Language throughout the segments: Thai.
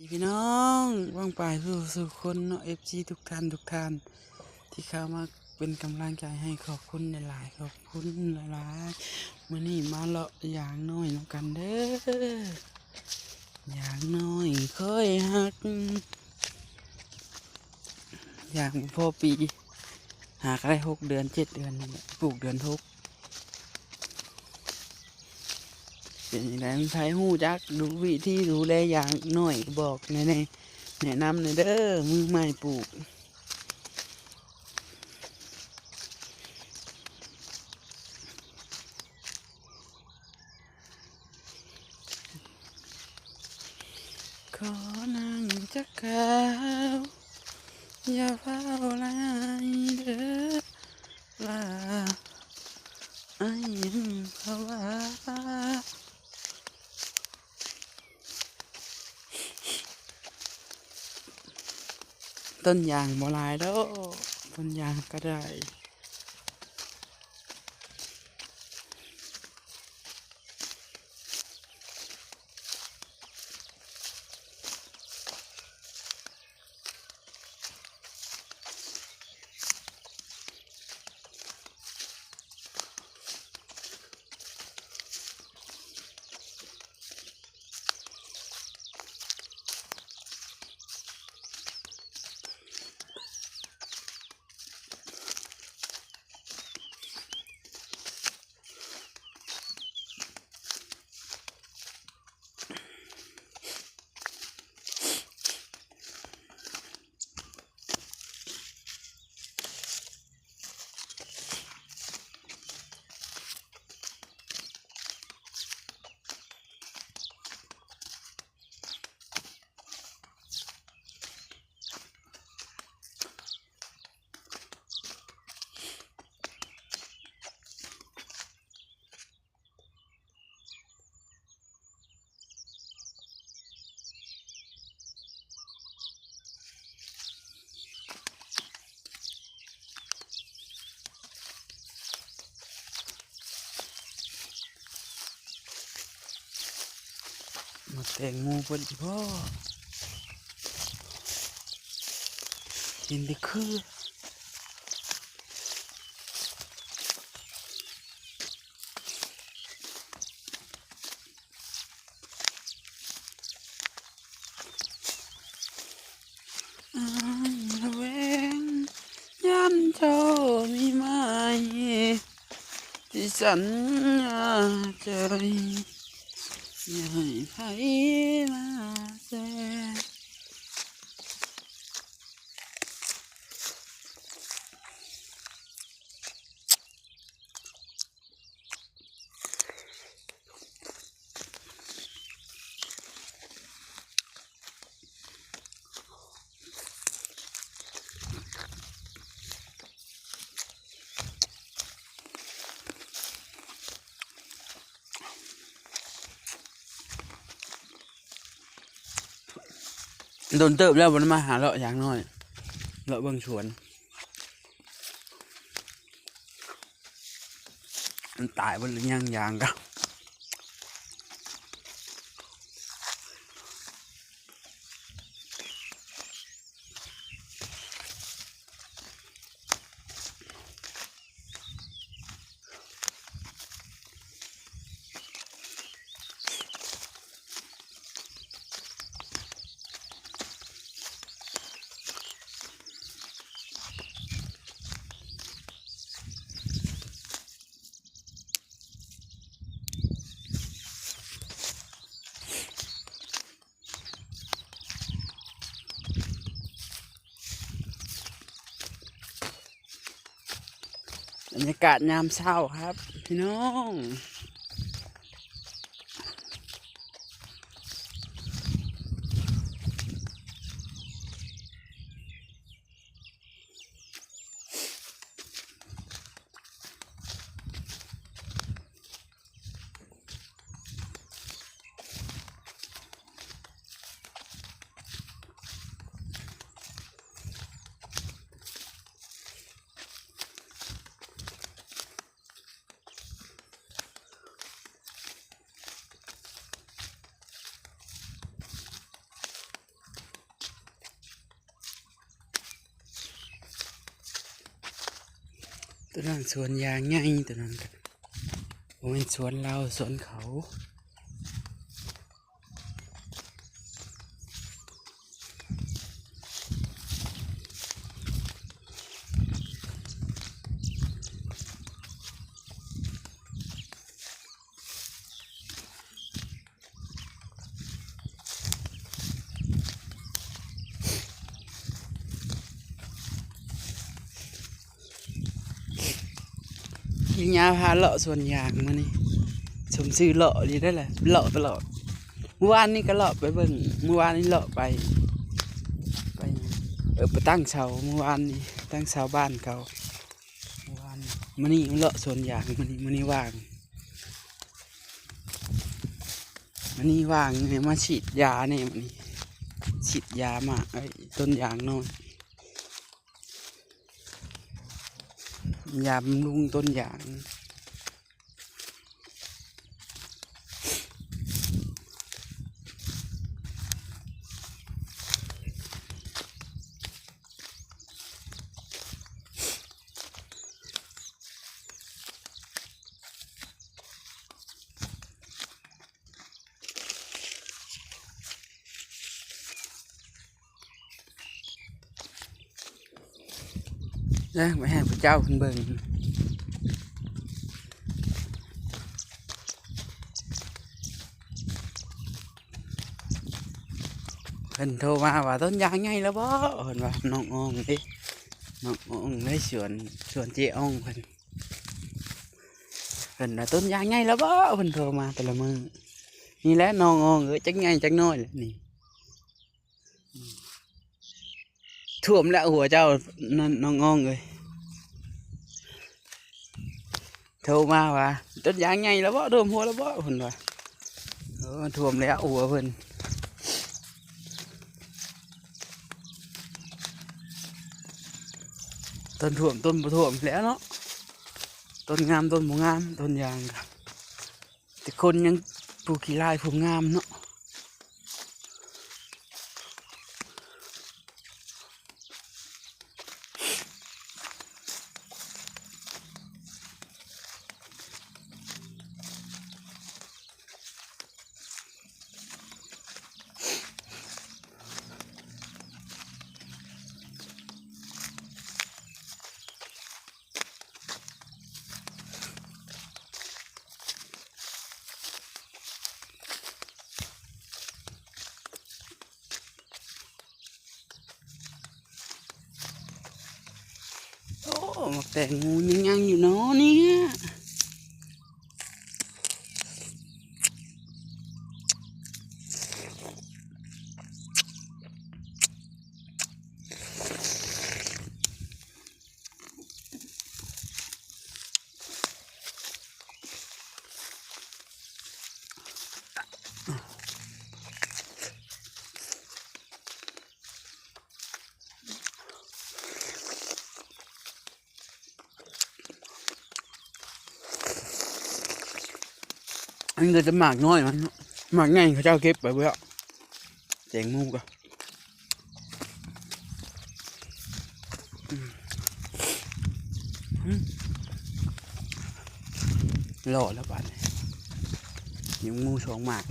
พี่น้องว่างไปสู่คนเนาะFC ทุกท่านที่เข้ามาเป็นกำลังใจให้ขอบคุณหลายๆขอบคุณหลายๆมื้อนี้มาเลาะอย่างน้อยน้ำกันเด้ออย่างน้อยเคยฮักอย่างพอปีหากได้6 เดือน7 เดือนนี่แหละปลูกเดือน6เป็นอย่างไรใช้หู้จักดูวิธีดูแลอย่างน้อยบอกแนะนำในอยเด้อมือใหม่ปลูกขอนั่งจักขาวอย่าเฝ้าลายเด้อลาไอ้ภาวะต้นยางบ่หลายดอกต้นยางก็ได้มาแต่งงูเพิ่นสิพ่อเห็นแต่คืออ้ายระแวงยันเจ้ามีไหมที่สัญญาใจอย่าให้ใครมาแส โดนเติบแล้วมันมาหาเลาะอย่างน้อยเลาะเบิ่งสวนมันตายบนหรือยังยางกันบรรยากาศยามเช้าครับพี่น้อง ตัวนั้นสวนยางไงตัวนั้นก็เป็นสวนเราสวนเขาพี่ยาพาเลาะสวนยางมานี่สมซื้อเลาะดีได้แหละเลาะตลอดเมื่อวานนี้ก็เลาะไปเบิ่งเมื่อวานนี้เลาะไปไปตั้งเสาเมื่อวานนี้ตั้งเสาบ้านเขาเมื่อวานมานี่เลาะสวนยางมานี่ว่างมานี่ว่างเนี่ยมาฉีดยาเนี่ยมันนี่ฉีดยามาไอ้ต้นยางน้อยยาบำรุงต้นยางนะไปให้พระเจ้าคนเบิ่งเพิ่นโทรมาว่าต้นยางไงแล้วบ่เพิ่นว่าน้องอ่องเด้น้องอ่องได้สวนเจ๊อ่องเพิ่นว่าต้นยางไงแล้วบ่เพิ่นโทรมาแต่ละมื้อนี่แหละน้องอ่องจักไงจักน้อยแหละนี่ท่วมแล้วหัวเจ้านั่นน้องอ่องเอ้ยโทรมาว่าต้นยางไงแล้วบ่ท่วมหัวแล้วบ่เพิ่นว่าท่วมแล้วหัวเพิ่นต้นท่วมต้นบ่ท่วมแล้วเนาะต้นงามต้นบ่งามต้นยางแต่คนยังปลูกขี้ลายปลูกงามเนาะโอ้แต่งูยังอยู่เนาะเนี่ยอันนี้จะหมากน้อยมันหมากง่ายเขาเจ้าเก็บไปเพื่อแจงมูกอะหล่อแล้วบ้านยังมูสองหมาก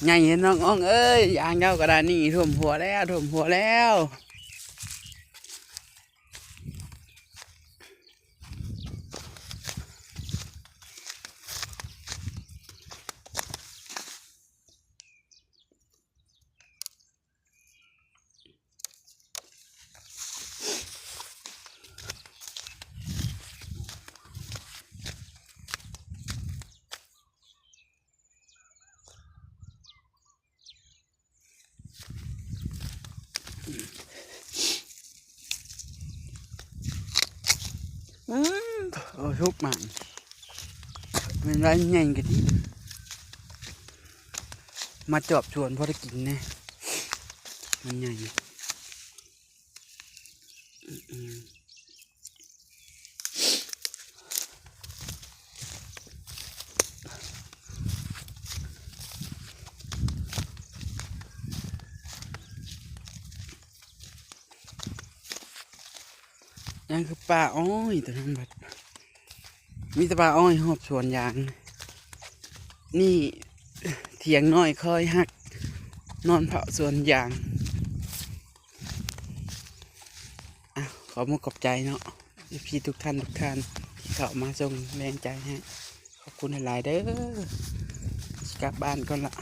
ไงน้องอ่องเอ้ยยางเจ้ากระดานนี่ท่วมหัวแล้วท่วมหัวแล้วโอ้ทุกหมากเป็นไรไงกันที่มาจอบชวนพอได้กินเนี่ยมันใหญ่ ยังคือป่าอ้อยตัวนั้นบัดมีแต่ป่าอ้อยหอบสวนยาง นี่เถียงน้อยคอยหัก นอนเผาสวนยางอ่ะขอมุกขอบใจเนาะพี่ทุกท่านที่เข้ามาส่งแรงใจให้ขอบคุณหลายๆเด้อกลับบ้านก่อนละ